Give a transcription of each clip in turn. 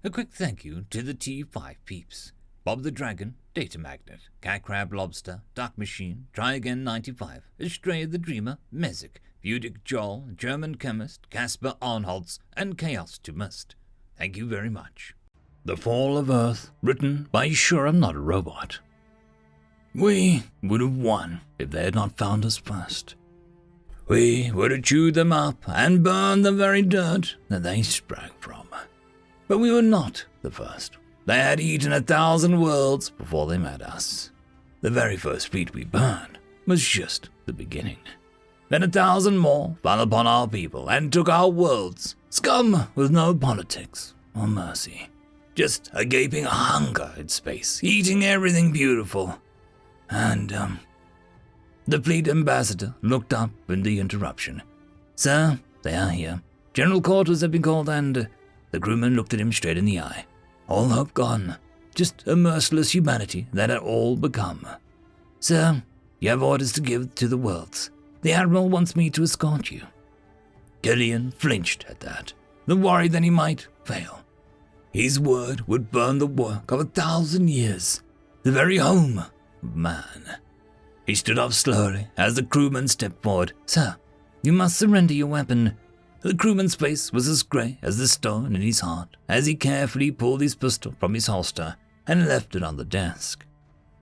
A quick thank you to the T5 peeps. Bob the Dragon, Datamagnet, Cat Crab Lobster, DuckMachine, Try Again 95, Astraya the Dreamer, Mezec, Feudic Jarl, Germanchemist, Casper Arnholtz, and Chaos to Must. Thank you very much. The Fall of Earth, written by yousureimnotarobot. We would have won if they had not found us first. We would have chewed them up and burned the very dirt that they sprang from. But we were not the first. They had eaten 1,000 worlds before they met us. The very first fleet we burned was just the beginning. Then 1,000 more fell upon our people and took our worlds. Scum with no politics or mercy. Just a gaping hunger in space, eating everything beautiful. And, the fleet ambassador looked up in the interruption. Sir, they are here. General quarters have been called and the crewman looked at him straight in the eye. All hope gone. Just a merciless humanity that had all become. Sir, you have orders to give to the worlds. The Admiral wants me to escort you. Killian flinched at that, worried that he might fail. His word would burn the work of 1,000 years, the very home of man. He stood up slowly as the crewman stepped forward. Sir, you must surrender your weapon. The crewman's face was as grey as the stone in his heart as he carefully pulled his pistol from his holster and left it on the desk.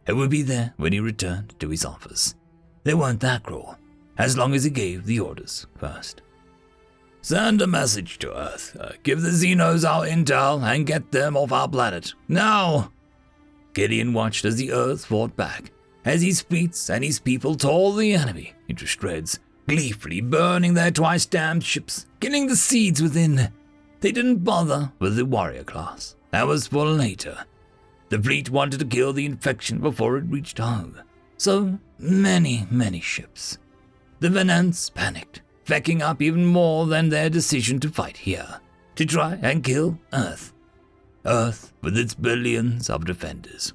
It would be there when he returned to his office. They weren't that cruel, as long as he gave the orders first. Send a message to Earth. Give the Xenos our intel and get them off our planet. Now! Gideon watched as the Earth fought back, as his fleets and his people tore the enemy into shreds, gleefully burning their twice-damned ships, killing the seeds within. They didn't bother with the warrior class. That was for later. The fleet wanted to kill the infection before it reached home. So many ships. The Venants panicked, fecking up even more than their decision to fight here, to try and kill Earth. Earth with its billions of defenders.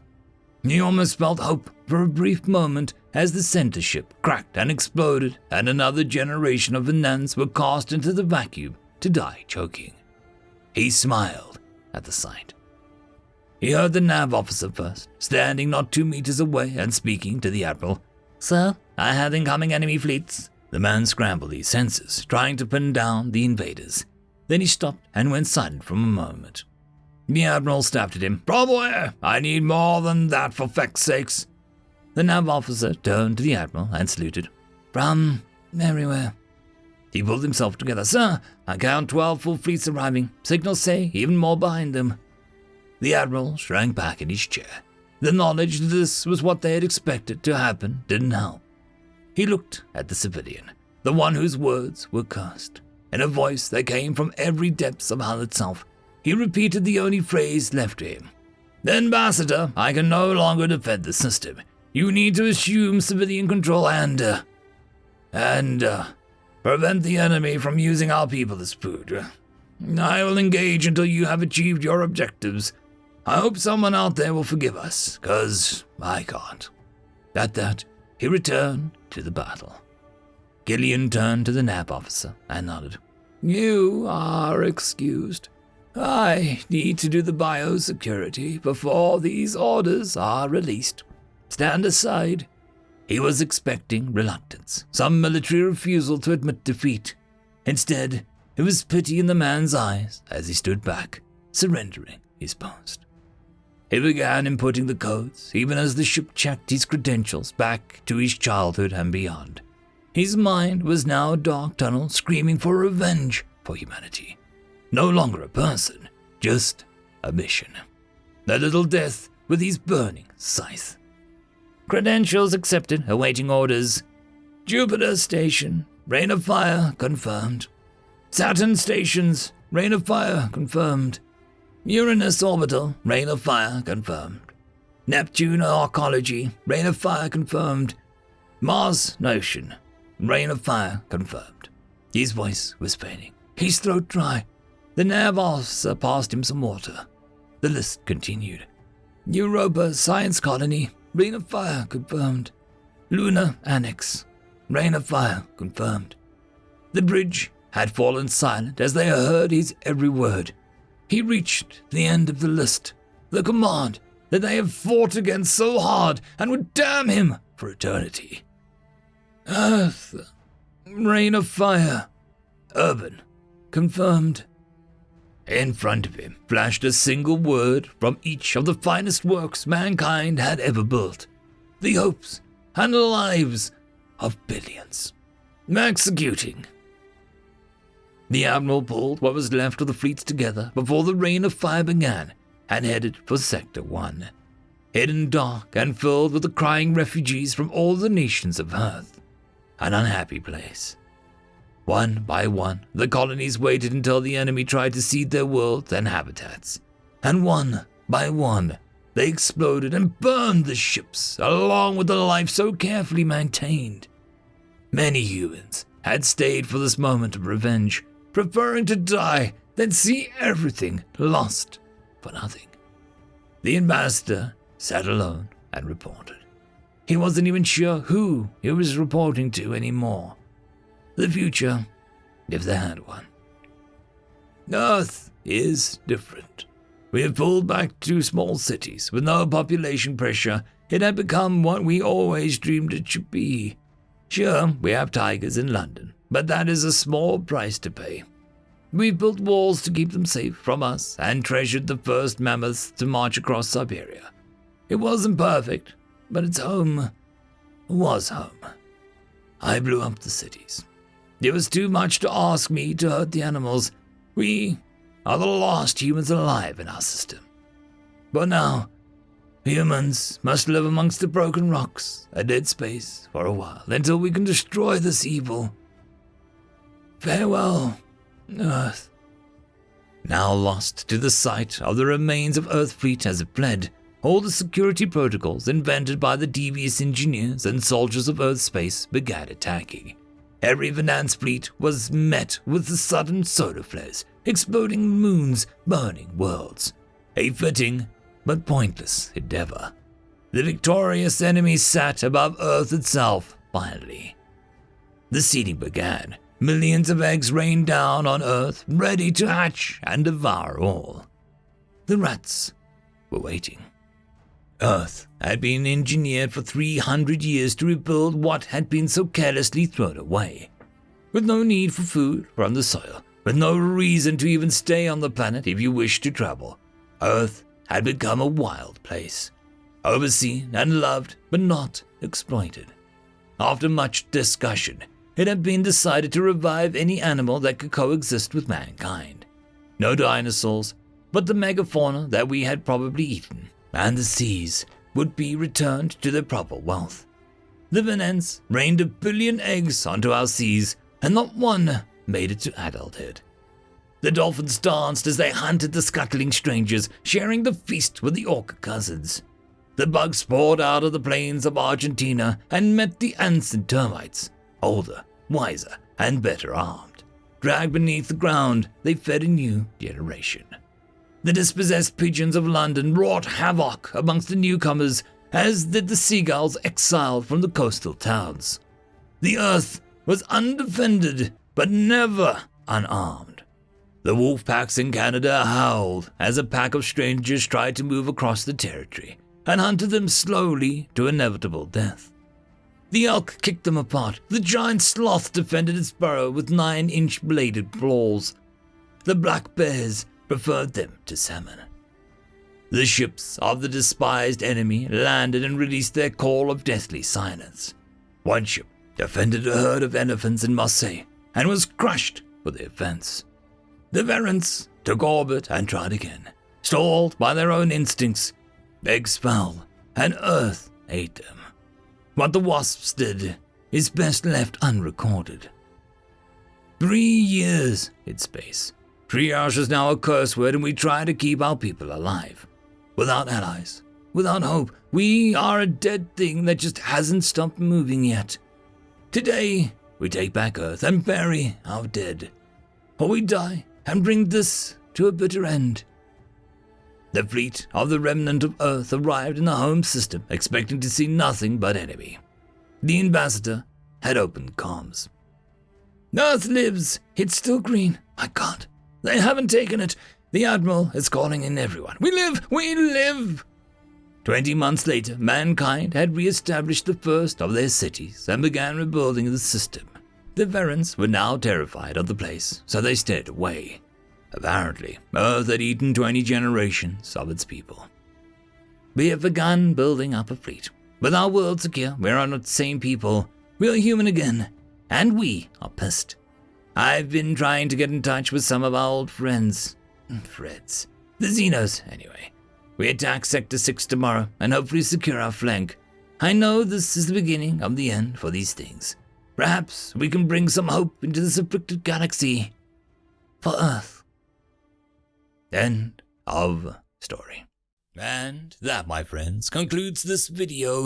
He almost felt hope for a brief moment as the center ship cracked and exploded and another generation of Venants were cast into the vacuum to die choking. He smiled at the sight. He heard the nav officer first, standing not 2 meters away and speaking to the Admiral. Sir, I have incoming enemy fleets. The man scrambled his senses, trying to pin down the invaders. Then he stopped and went silent for a moment. The Admiral snapped at him. From where? I need more than that for feck's sakes. The nav officer turned to the Admiral and saluted. From everywhere. He pulled himself together. Sir, I count 12 full fleets arriving. Signals say even more behind them. The Admiral shrank back in his chair. The knowledge that this was what they had expected to happen didn't help. He looked at the civilian, the one whose words were cursed. In a voice that came from every depths of hell itself, he repeated the only phrase left to him. Ambassador, I can no longer defend the system. You need to assume civilian control and prevent the enemy from using our people as food. I will engage until you have achieved your objectives. I hope someone out there will forgive us, 'cause I can't. At that, he returned to the battle. Gillian turned to the nav officer and nodded. You are excused. I need to do the biosecurity before these orders are released. Stand aside. He was expecting reluctance, some military refusal to admit defeat. Instead, it was pity in the man's eyes as he stood back, surrendering his post. He began inputting the codes, even as the ship checked his credentials back to his childhood and beyond. His mind was now a dark tunnel screaming for revenge for humanity. No longer a person, just a mission. A little death with his burning scythe. Credentials accepted, awaiting orders. Jupiter Station, Rain of Fire confirmed. Saturn Stations, Rain of Fire confirmed. Uranus Orbital, Rain of Fire confirmed. Neptune Arcology, Rain of Fire confirmed. Mars Notion, Rain of Fire confirmed. His voice was fading, his throat dry. The nav officer passed him some water. The list continued. Europa Science Colony, Rain of Fire confirmed. Lunar Annex, Rain of Fire confirmed. The bridge had fallen silent as they heard his every word. he reached the end of the list, the command that they have fought against so hard and would damn him for eternity. Earth, rain of fire, urban, confirmed. In front of him flashed a single word from each of the finest works mankind had ever built, the hopes and lives of billions. Executing. The Admiral pulled what was left of the fleets together before the rain of fire began and headed for Sector 1, hidden dark and filled with the crying refugees from all the nations of Earth. An unhappy place. One by one, the colonies waited until the enemy tried to seed their worlds and habitats, and one by one, they exploded and burned the ships along with the life so carefully maintained. Many humans had stayed for this moment of revenge, preferring to die than see everything lost for nothing. The ambassador sat alone and reported. He wasn't even sure who he was reporting to anymore. The future, if they had one. Earth is different. We have pulled back to small cities with no population pressure. It had become what we always dreamed it should be. Sure, we have tigers in London, but that is a small price to pay. We've built walls to keep them safe from us and treasured the first mammoths to march across Siberia. It wasn't perfect, but it's home. Was home. I blew up the cities. It was too much to ask me to hurt the animals. We are the last humans alive in our system. But now, humans must live amongst the broken rocks, a dead space, for a while, until we can destroy this evil. Farewell, Earth. Now lost to the sight of the remains of Earth fleet as it fled, all the security protocols invented by the devious engineers and soldiers of Earth space began attacking. Every Venance fleet was met with the sudden solar flares, exploding moons, burning worlds. A fitting but pointless endeavor. The victorious enemy sat above Earth itself, finally. The seeding began. Millions of eggs rained down on Earth, ready to hatch and devour all. The rats were waiting. Earth had been engineered for 300 years to rebuild what had been so carelessly thrown away. With no need for food from the soil, with no reason to even stay on the planet if you wished to travel, Earth had become a wild place. Overseen and loved, but not exploited. After much discussion, it had been decided to revive any animal that could coexist with mankind. No dinosaurs, but the megafauna that we had probably eaten, and the seas would be returned to their proper wealth. The Venance rained 1 billion eggs onto our seas, and not one made it to adulthood. The dolphins danced as they hunted the scuttling strangers, sharing the feast with the orca cousins. The bugs poured out of the plains of Argentina and met the ants and termites, older, wiser, and better armed. Dragged beneath the ground, they fed a new generation. The dispossessed pigeons of London wrought havoc amongst the newcomers, as did the seagulls exiled from the coastal towns. The earth was undefended, but never unarmed. The wolf packs in Canada howled as a pack of strangers tried to move across the territory and hunted them slowly to inevitable death. The elk kicked them apart. The giant sloth defended its burrow with 9-inch bladed claws. The black bears preferred them to salmon. The ships of the despised enemy landed and released their call of deathly silence. One ship defended a herd of elephants in Marseille and was crushed for the offense. The Verants took orbit and tried again, stalled by their own instincts. Eggs fell, and Earth ate them. What the wasps did is best left unrecorded. 3 years in space. Triage is now a curse word, and we try to keep our people alive. Without allies, without hope, we are a dead thing that just hasn't stopped moving yet. Today, we take back Earth and bury our dead. Or we die and bring this to a bitter end. The fleet of the remnant of Earth arrived in the home system, expecting to see nothing but enemy. The ambassador had opened comms. Earth lives. It's still green. My God. They haven't taken it. The Admiral is calling in everyone. We live! We live! 20 months later, mankind had re-established the first of their cities and began rebuilding the system. The Verens were now terrified of the place, so they stayed away. Apparently, Earth had eaten 20 generations of its people. We have begun building up a fleet. With our world secure, we are not the same people. We are human again, and we are pissed. I've been trying to get in touch with some of our old friends. The Xenos, anyway. We attack Sector 6 tomorrow and hopefully secure our flank. I know this is the beginning of the end for these things. Perhaps we can bring some hope into this afflicted galaxy. For Earth. End of story. And that, my friends, concludes this video.